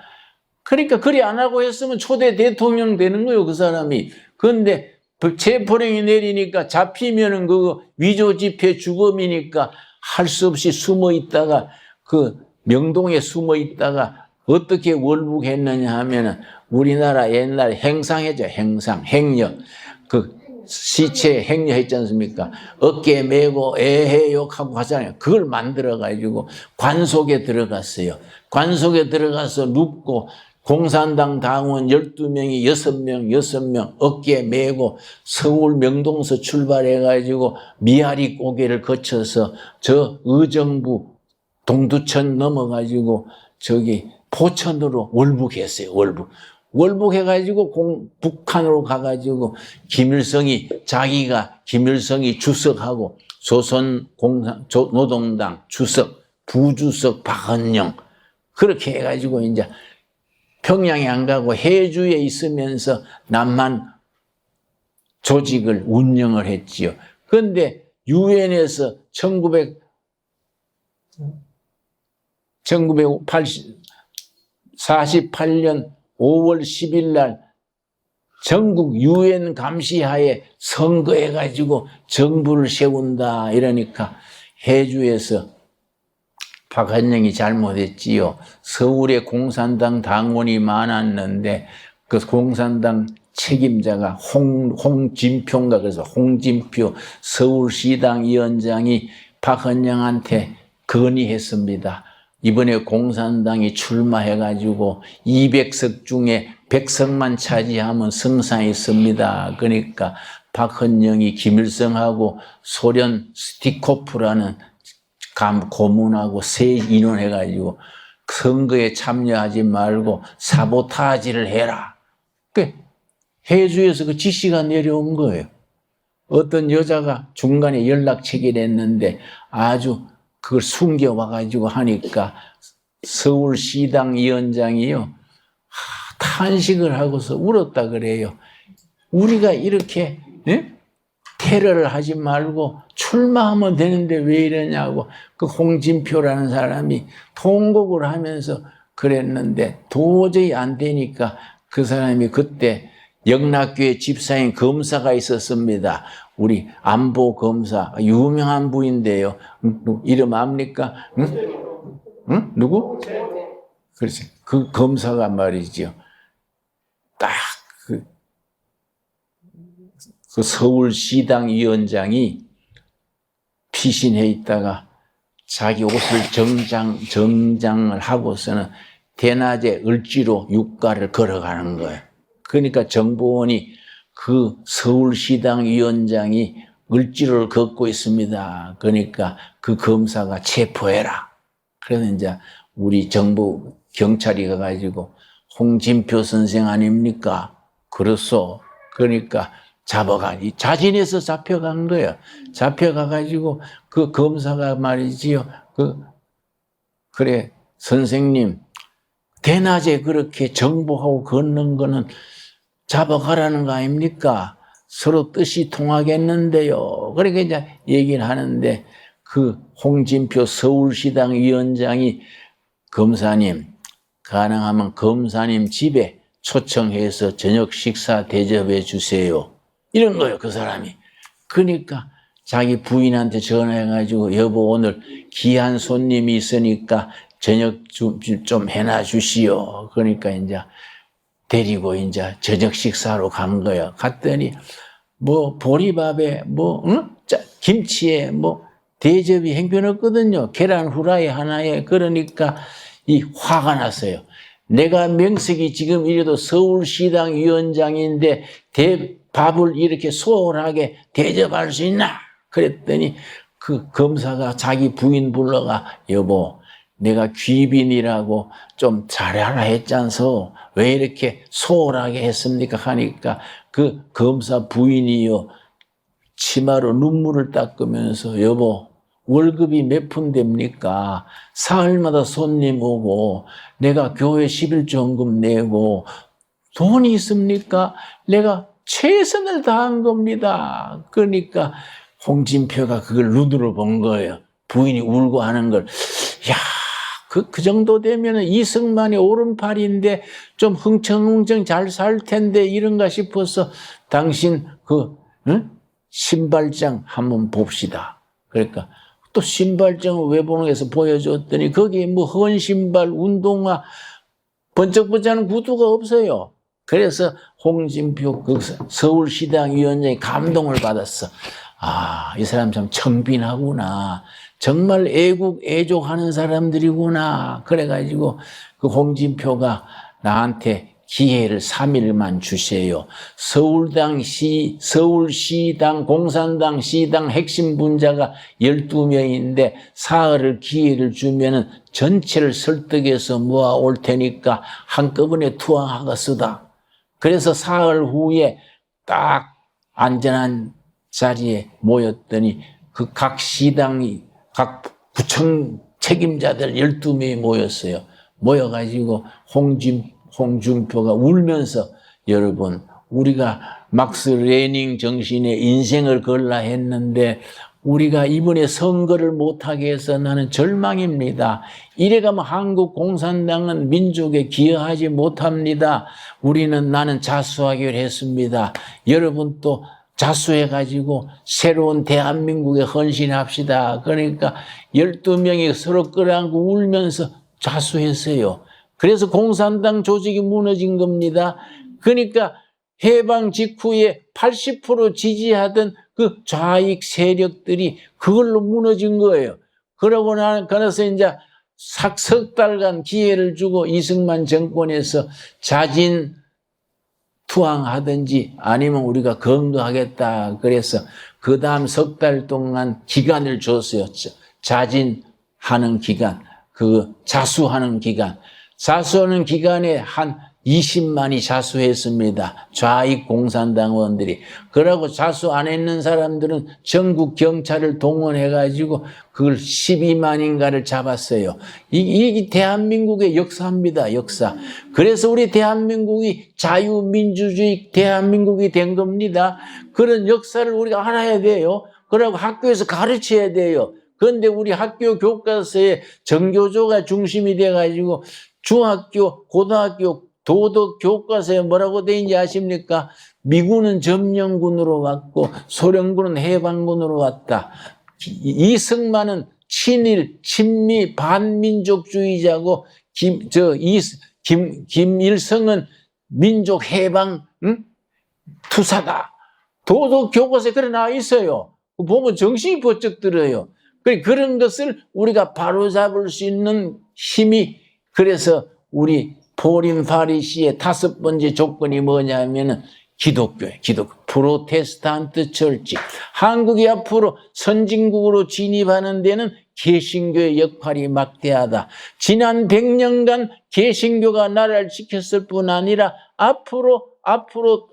그러니까 그리 안 하고 했으면 초대 대통령 되는 거예요, 그 사람이. 그런데 체포령이 내리니까 잡히면은 그 위조 지폐 주범이니까 할 수 없이 숨어 있다가 그 명동에 숨어 있다가 어떻게 월북했느냐 하면은 우리나라 옛날에 행상했죠. 행려. 그 시체 행려 했지 않습니까? 어깨에 메고 에헤욕 하고 하잖아요. 그걸 만들어가지고 관속에 들어갔어요. 관속에 들어가서 눕고 공산당 당원 12명이 6명 어깨에 메고 서울 명동서 출발해가지고 미아리 고개를 거쳐서 저 의정부 동두천 넘어가지고 저기 포천으로 월북했어요. 월북해가지고 북한으로 가가지고 김일성이 주석하고 노동당 주석, 부주석 박헌영 그렇게 해가지고 이제 평양에 안 가고 해주에 있으면서 남한 조직을 운영을 했지요. 그런데 유엔에서 1948년 5월 10일 날 전국 유엔 감시하에 선거해가지고 정부를 세운다 이러니까 해주에서 박헌영이 잘못했지요. 서울에 공산당 당원이 많았는데 그 공산당 책임자가 홍진표인가 그래서 홍진표 서울시당 위원장이 박헌영한테 건의했습니다. 이번에 공산당이 출마해가지고 200석 중에 100석만 차지하면 승상했습니다. 그러니까 박헌영이 김일성하고 소련 스티코프라는 고문하고 세 인원해가지고 선거에 참여하지 말고 사보타지를 해라. 해주에서 그 지시가 내려온 거예요. 어떤 여자가 중간에 연락 체결했는데 아주 그걸 숨겨와가지고 하니까 서울시당 위원장이요. 탄식을 하고서 울었다 그래요. 우리가 이렇게 테러를 하지 말고 출마하면 되는데 왜 이러냐고 그 홍진표라는 사람이 통곡을 하면서 그랬는데 도저히 안 되니까 그 사람이 그때 영락교회 집사인 검사가 있었습니다. 우리 안보 검사 유명한 분인데요. 이름 압니까? 응? 누구? 그렇지. 그 검사가 말이죠. 딱 그 서울시당 위원장이 피신해 있다가 자기 옷을 정장을 하고서는 대낮에 을지로 육가를 걸어가는 거예요. 그러니까 정보원이 그 서울시당 위원장이 을지로를 걷고 있습니다. 그러니까 그 검사가 체포해라. 그래서 이제 우리 정부 경찰이 가가지고 홍진표 선생 아닙니까? 그렇소. 그러니까 자진해서 잡혀간 거예요. 잡혀가가지고 그 검사가 말이지요. 그래, 선생님, 대낮에 그렇게 정보하고 걷는 거는 잡아가라는 거 아닙니까? 서로 뜻이 통하겠는데요. 그러니까 이제 얘기를 하는데 그 홍진표 서울시당 위원장이 검사님, 가능하면 검사님 집에 초청해서 저녁 식사 대접해 주세요. 이런 거예요, 그 사람이. 그러니까 자기 부인한테 전화해가지고 여보 오늘 귀한 손님이 있으니까 저녁 좀 해놔 주시오. 그러니까 이제 데리고 이제 저녁 식사로 간 거예요. 갔더니 뭐 보리밥에 김치에 대접이 형편없거든요. 계란 후라이 하나에. 그러니까 이 화가 났어요. 내가 명색이 지금 이래도 서울시당 위원장인데 밥을 이렇게 소홀하게 대접할 수 있나? 그랬더니 그 검사가 자기 부인 불러가 여보 내가 귀빈이라고 좀 잘하라 했잖소. 왜 이렇게 소홀하게 했습니까? 하니까 그 검사 부인이요 치마로 눈물을 닦으면서 여보 월급이 몇 푼 됩니까? 사흘마다 손님 오고 내가 교회 11조헌금 내고 돈이 있습니까? 내가 최선을 다한 겁니다. 그러니까 홍진표가 그걸 눈으로 본 거예요. 부인이 울고 하는 걸. 야, 그 정도 되면 이승만의 오른팔인데 좀 흥청흥청 잘 살 텐데 이런가 싶어서 당신 신발장 한번 봅시다. 그러니까 또 신발장을 외봉에서 보여줬더니 거기에 뭐 헌신발, 운동화, 번쩍번쩍하는 구두가 없어요. 그래서 홍준표 서울시당 위원장이 감동을 받았어. 아, 이 사람 참 청빈하구나. 정말 애국, 애족하는 사람들이구나. 그래가지고 그 홍준표가 나한테 기회를 3일만 주세요. 서울시당, 공산당, 시당 핵심 분자가 12명인데 사흘을 기회를 주면은 전체를 설득해서 모아 올 테니까 한꺼번에 투항하겠으다. 그래서 사흘 후에 딱 안전한 자리에 모였더니 그 각 시당이 각 구청 책임자들 12명이 모였어요. 모여가지고 홍준표가 울면서 여러분 우리가 막스 레닝 정신의 인생을 걸라 했는데 우리가 이번에 선거를 못하게 해서 나는 절망입니다. 이래가면 한국 공산당은 민족에 기여하지 못합니다. 나는 자수하기로 했습니다. 여러분 또 자수해가지고 새로운 대한민국에 헌신합시다. 그러니까 12명이 서로 끌어안고 울면서 자수했어요. 그래서 공산당 조직이 무너진 겁니다. 그러니까 해방 직후에 80% 지지하던 그 좌익 세력들이 그걸로 무너진 거예요. 그러고 나서 이제 석 달간 기회를 주고 이승만 정권에서 자진 투항하든지 아니면 우리가 검거하겠다. 그래서 그 다음 석 달 동안 기간을 줬어요. 자진하는 기간, 자수하는 기간. 자수하는 기간에 한 20만이 자수했습니다. 좌익 공산당원들이. 그러고 자수 안 했는 사람들은 전국 경찰을 동원해가지고 그걸 12만인가를 잡았어요. 이게 대한민국의 역사입니다. 역사. 그래서 우리 대한민국이 자유민주주의 대한민국이 된 겁니다. 그런 역사를 우리가 알아야 돼요. 그러고 학교에서 가르쳐야 돼요. 그런데 우리 학교 교과서에 정교조가 중심이 돼가지고 중학교, 고등학교 도덕 교과서에 뭐라고 돼 있는지 아십니까? 미군은 점령군으로 왔고 소련군은 해방군으로 왔다. 이승만은 친일, 친미, 반민족주의자고 김일성은 민족 해방 투사다. 도덕 교과서에 그래 나와 있어요. 보면 정신이 번쩍 들어요. 그런 것을 우리가 바로잡을 수 있는 힘이 그래서 우리 포린 파리시의 5번째 조건이 뭐냐면은 기독교예요. 기독교. 프로테스탄트 철치. 한국이 앞으로 선진국으로 진입하는 데는 개신교의 역할이 막대하다. 지난 100년간 개신교가 나라를 지켰을 뿐 아니라 앞으로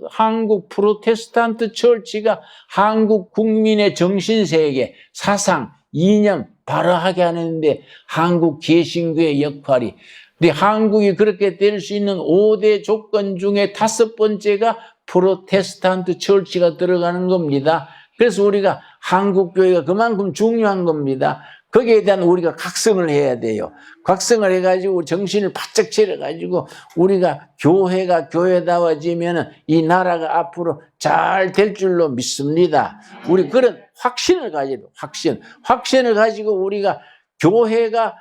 한국 프로테스탄트 철치가 한국 국민의 정신세계, 사상, 이념 발화하게 하는데 한국 개신교의 역할이 근데 한국이 그렇게 될 수 있는 5대 조건 중에 5번째가 프로테스탄트 철치가 들어가는 겁니다. 그래서 우리가 한국교회가 그만큼 중요한 겁니다. 거기에 대한 우리가 각성을 해야 돼요. 각성을 해가지고 정신을 바짝 차려가지고 우리가 교회가 교회다워지면 이 나라가 앞으로 잘 될 줄로 믿습니다. 우리 그런 확신을 가지고 확신을 가지고 우리가 교회가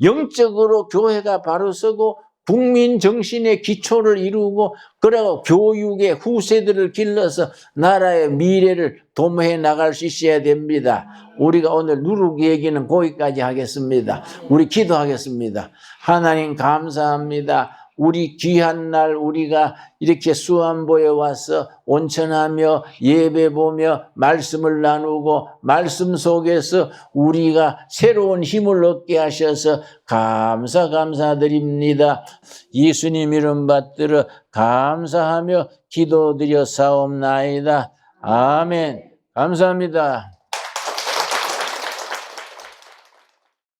영적으로 교회가 바로 서고 국민 정신의 기초를 이루고 그러고 교육의 후세들을 길러서 나라의 미래를 도모해 나갈 수 있어야 됩니다. 우리가 오늘 누룩 얘기는 거기까지 하겠습니다. 우리 기도하겠습니다. 하나님 감사합니다. 우리 귀한 날 우리가 이렇게 수안보에 와서 온천하며 예배 보며 말씀을 나누고 말씀 속에서 우리가 새로운 힘을 얻게 하셔서 감사드립니다. 예수님 이름 받들어 감사하며 기도드려 사옵나이다. 아멘. 감사합니다.